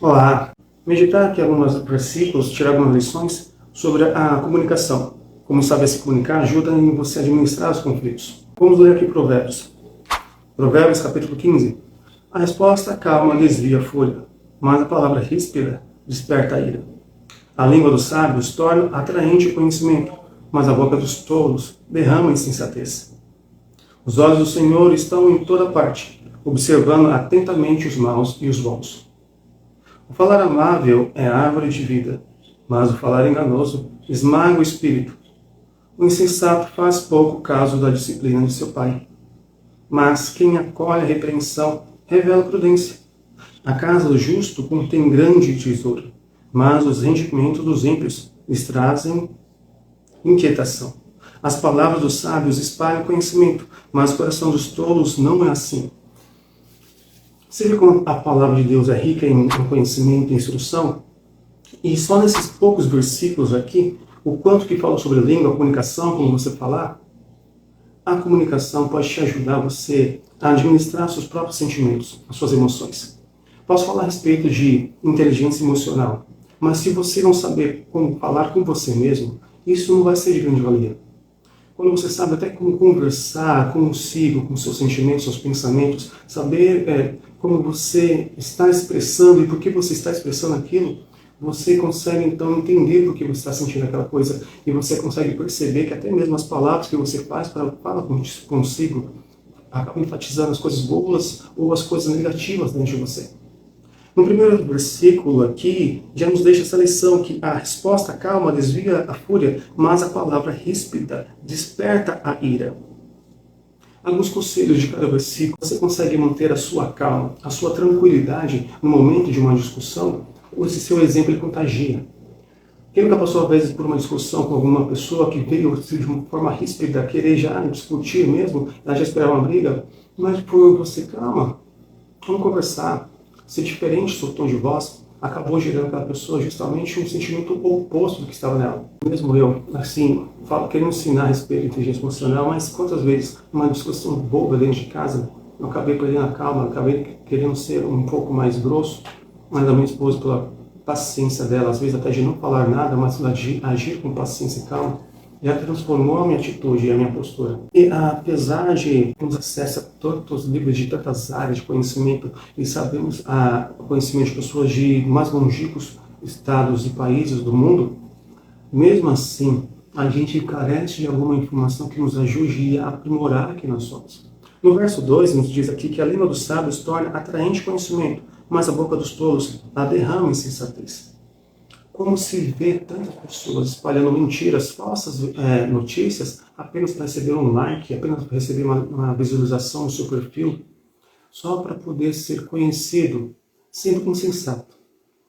Olá! Meditar aqui alguns versículos, tirar algumas lições sobre a comunicação. Como saber se comunicar ajuda em você administrar os conflitos. Vamos ler aqui Provérbios. Provérbios capítulo 15. A resposta calma desvia a fúria, mas a palavra ríspida desperta a ira. A língua dos sábios torna atraente o conhecimento, mas a boca dos tolos derrama insensatez. Os olhos do Senhor estão em toda parte, observando atentamente os maus e os bons. O falar amável é árvore de vida, mas o falar enganoso esmaga o espírito. O insensato faz pouco caso da disciplina de seu pai, mas quem acolhe a repreensão revela prudência. A casa do justo contém grande tesouro, mas os rendimentos dos ímpios lhes trazem inquietação. As palavras dos sábios espalham conhecimento, mas o coração dos tolos não é assim. Você vê como a palavra de Deus é rica em conhecimento e instrução? E só nesses poucos versículos aqui, o quanto que fala sobre língua, comunicação, como você falar, a comunicação pode te ajudar você a administrar seus próprios sentimentos, as suas emoções. Posso falar a respeito de inteligência emocional, mas se você não saber como falar com você mesmo, isso não vai ser de grande valia. Quando você sabe até como conversar consigo, com seus sentimentos, seus pensamentos, saber como você está expressando e por que você está expressando aquilo, você consegue então entender por que você está sentindo aquela coisa e você consegue perceber que até mesmo as palavras que você fala consigo acabam enfatizando as coisas boas ou as coisas negativas dentro de você. No primeiro versículo aqui, já nos deixa essa lição que a resposta calma desvia a fúria, mas a palavra ríspida desperta a ira. Alguns conselhos de cada versículo. Você consegue manter a sua calma, a sua tranquilidade no momento de uma discussão? Ou esse seu exemplo ele contagia? Quem nunca passou, às vezes, por uma discussão com alguma pessoa que veio de uma forma ríspida, querer já discutir mesmo, ela já esperava uma briga, mas por você, calma, vamos conversar. Ser diferente do seu tom de voz acabou gerando aquela pessoa justamente um sentimento oposto do que estava nela. Mesmo eu, assim, querendo ensinar a respeito de inteligência emocional, mas quantas vezes numa discussão boba dentro de casa, eu acabei perdendo a calma, acabei querendo ser um pouco mais grosso, mas a minha esposa, pela paciência dela, às vezes até de não falar nada, mas de agir com paciência e calma, já transformou a minha atitude e a minha postura. E apesar de termos acesso a tantos livros de tantas áreas de conhecimento e sabemos o conhecimento de pessoas de mais longínquos estados e países do mundo, mesmo assim, a gente carece de alguma informação que nos ajude a aprimorar quem nós somos. No verso 2, nos diz aqui que a língua dos sábios torna atraente conhecimento, mas a boca dos tolos a derrama insensatez. Como se vê tantas pessoas espalhando mentiras, falsas notícias, apenas para receber um like, apenas para receber uma visualização no seu perfil, só para poder ser conhecido, sendo insensato.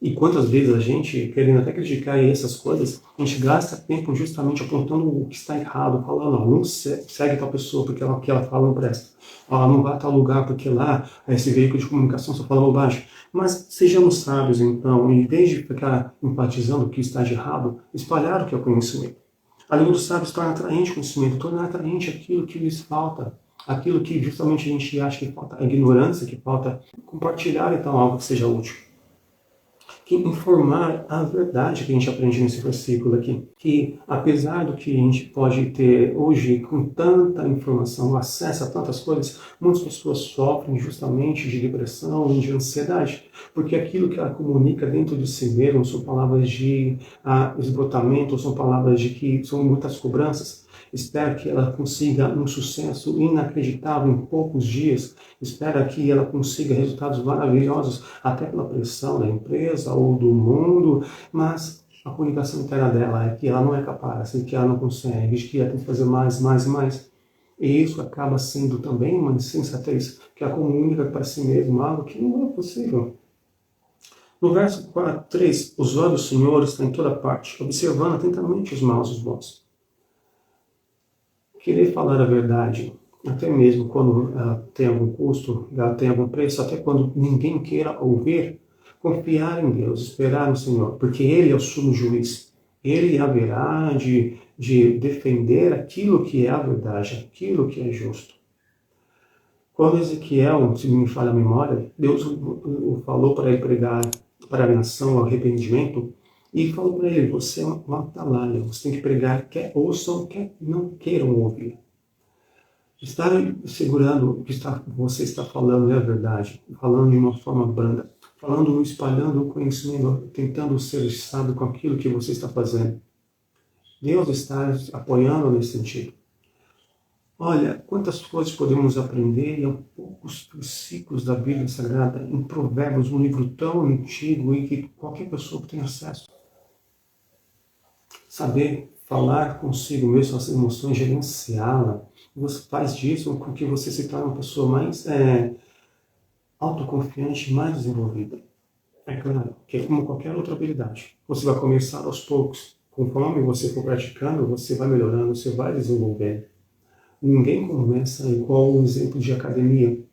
E quantas vezes a gente, querendo até criticar essas coisas, a gente gasta tempo justamente apontando o que está errado, falando, não segue tal pessoa porque o que ela fala não presta. Não vá a tal lugar porque lá esse veículo de comunicação só fala bobagem. Mas sejamos sábios então, e em vez de ficar enfatizando o que está de errado, espalhar o que é o conhecimento. A língua dos sábios torna atraente o conhecimento, torna atraente aquilo que lhes falta, aquilo que justamente a gente acha que falta a ignorância, que falta compartilhar então algo que seja útil. Que informar a verdade que a gente aprende nesse versículo aqui. Que apesar do que a gente pode ter hoje com tanta informação, acesso a tantas coisas, muitas pessoas sofrem justamente de depressão e de ansiedade. Porque aquilo que ela comunica dentro de si mesmo são palavras de esgotamento, são palavras de que são muitas cobranças. Espero que ela consiga um sucesso inacreditável em poucos dias. Espero que ela consiga resultados maravilhosos, até pela pressão da empresa ou do mundo, mas a comunicação interna dela é que ela não é capaz, que ela não consegue, que ela tem que fazer mais, mais e mais. E isso acaba sendo também uma insensatez, que ela comunica para si mesma algo que não é possível. No verso 3, os olhos do Senhor estão em toda parte, observando atentamente os maus e os bons. Querer falar a verdade, até mesmo quando ela tem algum custo, ela tem algum preço, até quando ninguém queira ouvir, confiar em Deus, esperar no Senhor, porque Ele é o sumo juiz. Ele haverá de defender aquilo que é a verdade, aquilo que é justo. Quando Ezequiel, se me falha a memória, Deus o falou para ele pregar para a nação, ao arrependimento, e fala para ele, você é um atalaia, você tem que pregar, quer ouçam, quer não queiram ouvir. Estar segurando o que você está falando é a verdade, falando de uma forma branda, falando, espalhando o conhecimento, tentando ser sábio com aquilo que você está fazendo. Deus está apoiando nesse sentido. Olha, quantas coisas podemos aprender em poucos versículos da Bíblia Sagrada, em Provérbios, um livro tão antigo e que qualquer pessoa tem acesso. Saber falar consigo mesmo, as emoções, gerenciá-la. Você faz disso com que você se torne uma pessoa mais autoconfiante, mais desenvolvida. É claro que é como qualquer outra habilidade. Você vai começar aos poucos. Conforme você for praticando, você vai melhorando, você vai desenvolvendo. Ninguém começa igual um exemplo de academia.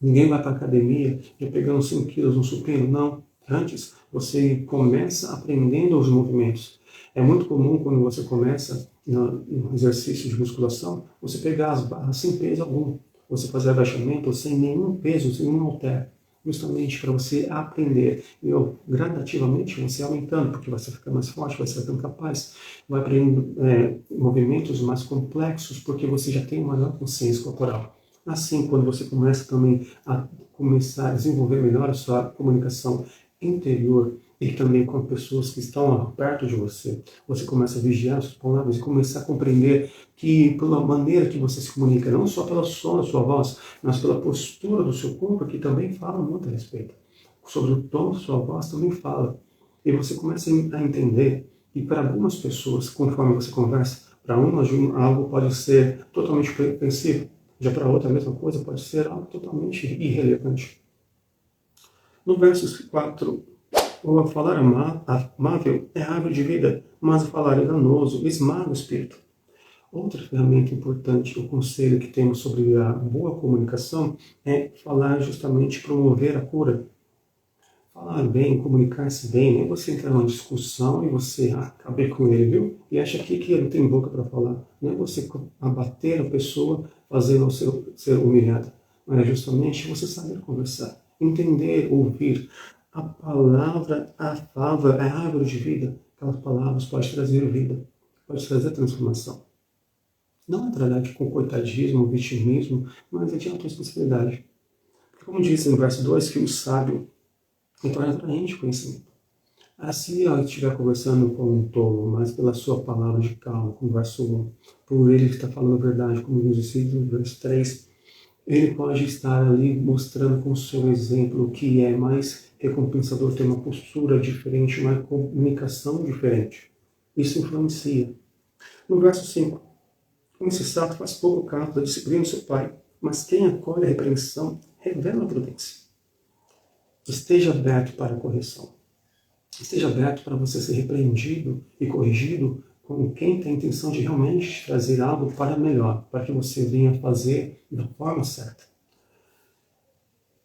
Ninguém vai para a academia já pegando 5 quilos no supino. Não. Antes, você começa aprendendo os movimentos. É muito comum quando você começa no exercício de musculação, você pegar as barras sem peso algum. Você fazer agachamento sem nenhum peso, sem nenhum halter. Justamente para você aprender. E gradativamente você aumentando, porque você fica mais forte, vai ser tão capaz. Vai aprendendo movimentos mais complexos, porque você já tem uma maior consciência corporal. Assim, quando você começa também a desenvolver melhor a sua comunicação interior e também com pessoas que estão perto de você, você começa a vigiar as suas palavras e começar a compreender que pela maneira que você se comunica, não só pela som da sua voz, mas pela postura do seu corpo, que também fala muito a respeito. Sobre o tom da sua voz também fala. E você começa a entender que para algumas pessoas, conforme você conversa, para umas algo pode ser totalmente ofensivo, já para outra a mesma coisa pode ser algo totalmente irrelevante. No versos 4, o falar amável é árvore de vida, mas o falar enganoso esmaga o espírito. Outra ferramenta importante, o conselho que temos sobre a boa comunicação é falar justamente promover a cura. Falar bem, comunicar-se bem, nem você entrar numa discussão e você acabar com ele, viu? E acha que ele não tem boca para falar. Não é você abater a pessoa fazendo ser humilhada, mas é justamente você saber conversar, entender, ouvir. A palavra afável é a árvore de vida. Aquelas palavras podem trazer vida, pode trazer transformação. Não entrará aqui com coitadismo, vitimismo, mas é de autorresponsabilidade. Como disse no verso 2, que o sábio torna atraente o conhecimento. Assim, ela estiver conversando com um tolo, mas pela sua palavra de calma, como verso 1, por ele que está falando a verdade, como diz no verso 3, ele pode estar ali mostrando com o seu exemplo o que é mais recompensador, ter uma postura diferente, uma comunicação diferente. Isso influencia. No verso 5, o insensato faz pouco caso da disciplina do seu pai, mas quem acolhe a repreensão revela a prudência. Esteja aberto para a correção. Esteja aberto para você ser repreendido e corrigido com quem tem a intenção de realmente trazer algo para melhor, para que você venha fazer da forma certa.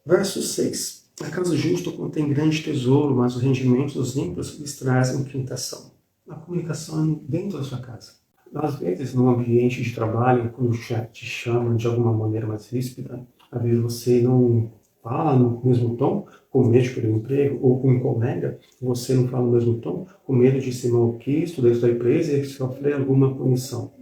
Verso 6. A casa justa contém grande tesouro, mas os rendimentos dos ímpios lhes trazem tentação. A comunicação é dentro da sua casa. Às vezes, no ambiente de trabalho, quando o chefe te chama de alguma maneira mais ríspida, às vezes você não fala no mesmo tom, com medo de perder o emprego, ou com um colega, você não fala no mesmo tom, com medo de ser malquisto dentro da empresa e sofrer alguma punição.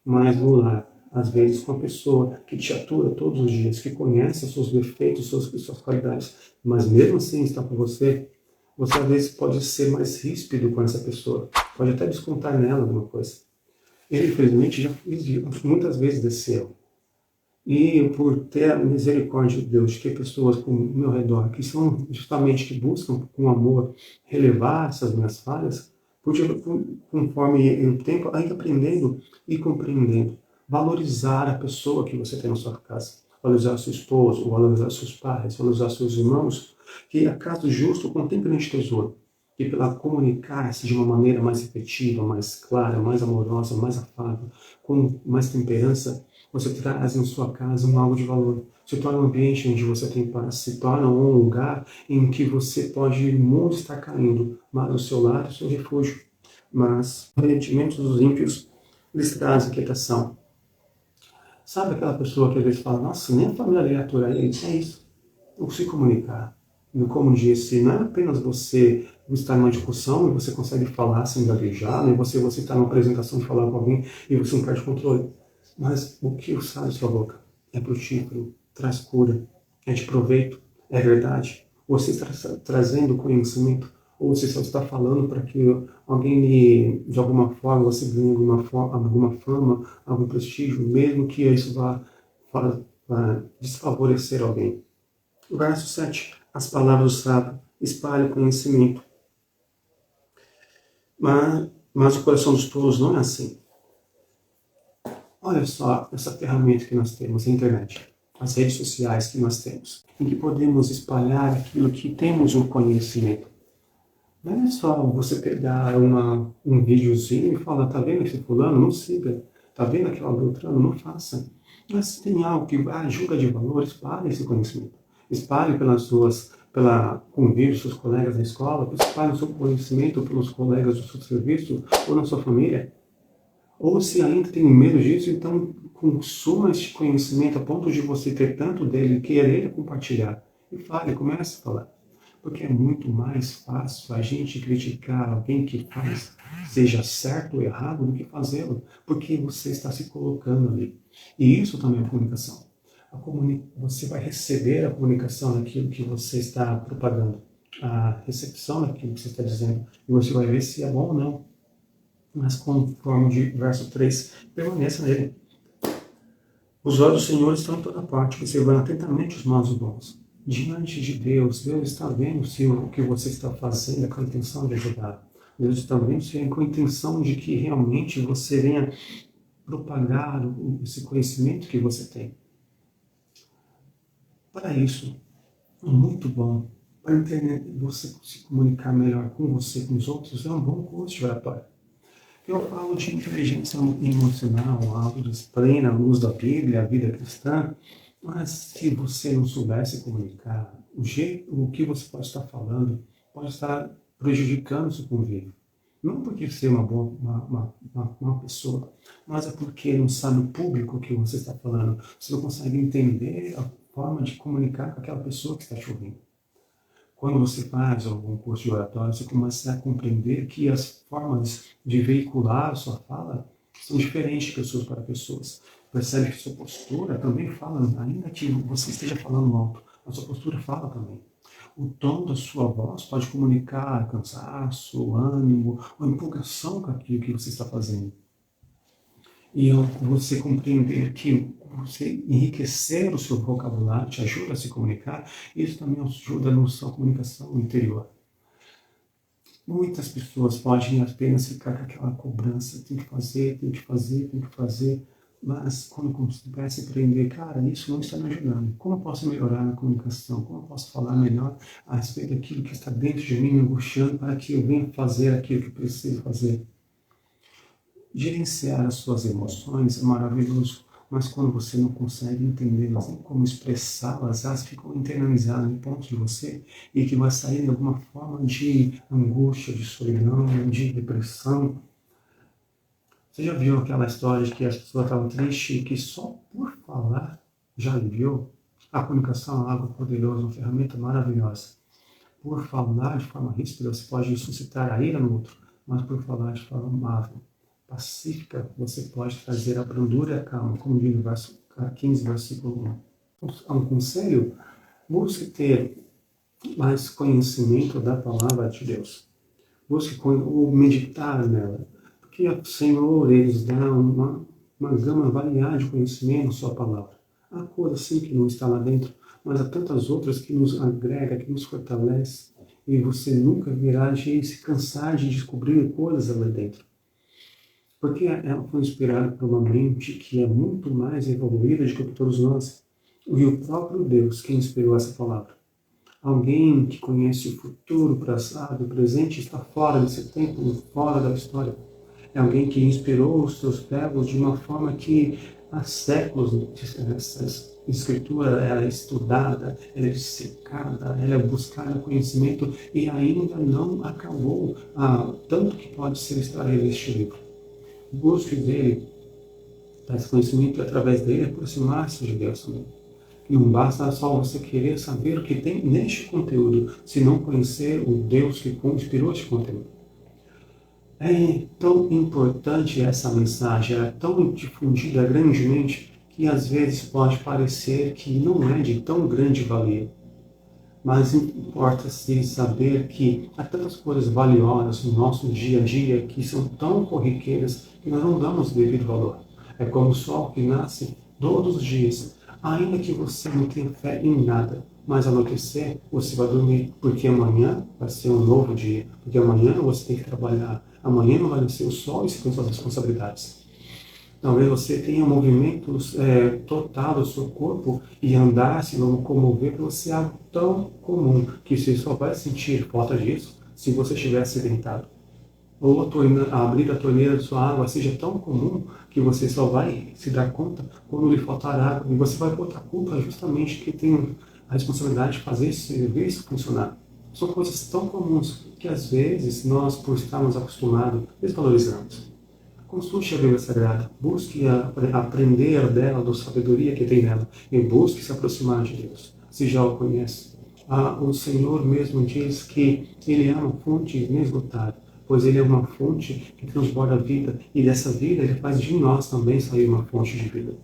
Mas no lar, às vezes com a pessoa que te atura todos os dias, que conhece os seus defeitos, suas qualidades, mas mesmo assim está com você, você às vezes pode ser mais ríspido com essa pessoa, pode até descontar nela alguma coisa. Eu, infelizmente, já fiz muitas vezes desse erro. E por ter a misericórdia de Deus, que pessoas ao meu redor, que são justamente, que buscam com amor relevar essas minhas falhas, conforme o tempo, ainda aprendendo e compreendendo, valorizar a pessoa que você tem na sua casa, valorizar seu esposo, valorizar seus pais, valorizar seus irmãos, que a casa do justo contém grande tesouro. E pela comunicar-se de uma maneira mais efetiva, mais clara, mais amorosa, mais afável, com mais temperança, você traz em sua casa algo de valor. Se torna um ambiente onde você tem paz, se torna um lugar em que você pode, o mundo estar caindo, mas o seu lar é o seu refúgio. Mas os rendimentos dos ímpios lhes trazem inquietação. Sabe aquela pessoa que às vezes fala, nossa, nem a família dele atura isso? É isso. Não se comunicar. Como disse, não é apenas você estar numa discussão e você consegue falar sem gaguejar, nem você está numa apresentação de falar com alguém e você não perde controle. Mas o que sai da sua boca é frutífero, traz cura, é de proveito, é verdade. Você está trazendo conhecimento ou você só está falando para que alguém de alguma forma, você ganhe alguma fama, algum prestígio, mesmo que isso vá desfavorecer alguém. Verso 7. As palavras do sábio espalham conhecimento. Mas o coração dos tolos não é assim. Olha só essa ferramenta que nós temos, a internet, as redes sociais que nós temos, em que podemos espalhar aquilo que temos um conhecimento. Não é só você pegar um videozinho e falar, tá vendo esse fulano? Não siga. Tá vendo aquela Beltrano? Não faça. Mas se tem algo que ajuda de valor, espalhe esse conhecimento. Espalhe pela convívio dos seus colegas na escola, espalhe o seu conhecimento pelos colegas do seu serviço ou na sua família. Ou se ainda tem medo disso, então consuma este conhecimento a ponto de você ter tanto dele, querer compartilhar. E fale, comece a falar. Porque é muito mais fácil a gente criticar alguém que faz, seja certo ou errado, do que fazê-lo. Porque você está se colocando ali. E isso também é comunicação. Você vai receber a comunicação daquilo que você está propagando. A recepção daquilo que você está dizendo. E você vai ver se é bom ou não. Mas conforme o verso 3, permaneça nele. Os olhos do Senhor estão em toda parte, observando atentamente os maus e bons. Diante de Deus, Deus está vendo se o que você está fazendo é com a intenção de ajudar. Deus está vendo se é com a intenção de que realmente você venha propagar esse conhecimento que você tem. Para isso, é muito bom. Para a internet, você se comunicar melhor com você, com os outros, é um bom curso de oratória. Eu falo de inteligência emocional, algo plena, a luz da Bíblia, a vida cristã, mas se você não souber se comunicar, o que você pode estar falando pode estar prejudicando o seu convívio. Não porque você é uma pessoa, mas é porque não sabe o público que você está falando. Você não consegue entender a forma de comunicar com aquela pessoa que está te ouvindo. Quando você faz algum curso de oratório, você começa a compreender que as formas de veicular a sua fala são diferentes de pessoas para pessoas. Percebe que sua postura também fala, ainda que você esteja falando alto, a sua postura fala também. O tom da sua voz pode comunicar cansaço, ânimo ou empolgação com aquilo que você está fazendo. E ao você compreender que você enriquecer o seu vocabulário te ajuda a se comunicar, isso também ajuda na sua comunicação interior. Muitas pessoas podem apenas ficar com aquela cobrança, tem que fazer, tem que fazer, tem que fazer, mas quando começa a aprender, cara, isso não está me ajudando. Como eu posso melhorar na comunicação? Como eu posso falar melhor a respeito daquilo que está dentro de mim, me angustiando para que eu venha fazer aquilo que preciso fazer? Gerenciar as suas emoções é maravilhoso, mas quando você não consegue entendê-las, nem como expressá-las, elas ficam internalizadas dentro de você e que vai sair de alguma forma de angústia, de solidão, de depressão. Você já viu aquela história de que as pessoas estavam tristes e que só por falar já aliviou? A comunicação é algo poderoso, uma ferramenta maravilhosa. Por falar de forma ríspida, você pode suscitar a ira no outro, mas por falar de forma amável, pacífica, você pode trazer a brandura e a calma, como diz no verso 15, versículo 1. Um conselho, busque ter mais conhecimento da palavra de Deus. Busque meditar nela, porque o Senhor, Ele dá uma gama variada de conhecimento na sua palavra. Há coisas sim que não está lá dentro, mas há tantas outras que nos agrega, que nos fortalece, e você nunca virá de se cansar de descobrir coisas lá dentro. Porque ela foi inspirada por uma mente que é muito mais evoluída do que todos nós. E o próprio Deus que inspirou essa palavra. Alguém que conhece o futuro, o passado, o presente, está fora desse tempo, fora da história. É alguém que inspirou os seus verbos de uma forma que há séculos essa escritura ela é estudada, ela é dissecada, ela é buscada conhecimento e ainda não acabou tanto que pode ser extraído este livro. Busque dele, esse conhecimento e através dele aproximar-se de Deus também. Não basta só você querer saber o que tem neste conteúdo, se não conhecer o Deus que inspirou este conteúdo. É tão importante essa mensagem, é tão difundida grandemente, que às vezes pode parecer que não é de tão grande valia. Mas importa-se saber que há tantas coisas valiosas no nosso dia a dia que são tão corriqueiras que nós não damos devido valor. É como o sol que nasce todos os dias, ainda que você não tenha fé em nada. Mas ao anoitecer, você vai dormir, porque amanhã vai ser um novo dia, porque amanhã você tem que trabalhar, amanhã não vai nascer o sol e você tem suas responsabilidades. Talvez você tenha movimentos total do seu corpo e andar, se locomover, para você é algo tão comum que você só vai sentir falta disso se você estiver acidentado. Ou abrir a torneira de sua água seja tão comum que você só vai se dar conta quando lhe faltar água. E você vai botar a culpa justamente que tem a responsabilidade de fazer esse serviço funcionar. São coisas tão comuns que às vezes nós, por estarmos acostumados, desvalorizamos. Consulte a Bíblia Sagrada, busque aprender dela, da sabedoria que tem nela, e busque se aproximar de Deus, se já o conhece. O Senhor mesmo diz que Ele é uma fonte inesgotável, pois Ele é uma fonte que transborda a vida, e dessa vida Ele faz de nós também sair uma fonte de vida.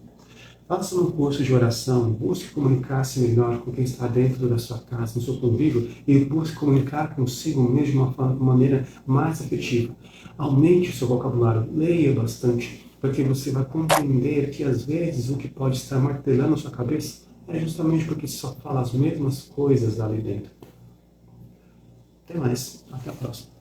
Faça um curso de oração, busque comunicar-se melhor com quem está dentro da sua casa, no seu convívio, e busque comunicar consigo mesmo de uma maneira mais efetiva. Aumente o seu vocabulário, leia bastante, porque você vai compreender que às vezes o que pode estar martelando a sua cabeça é justamente porque só fala as mesmas coisas ali dentro. Até mais, até a próxima.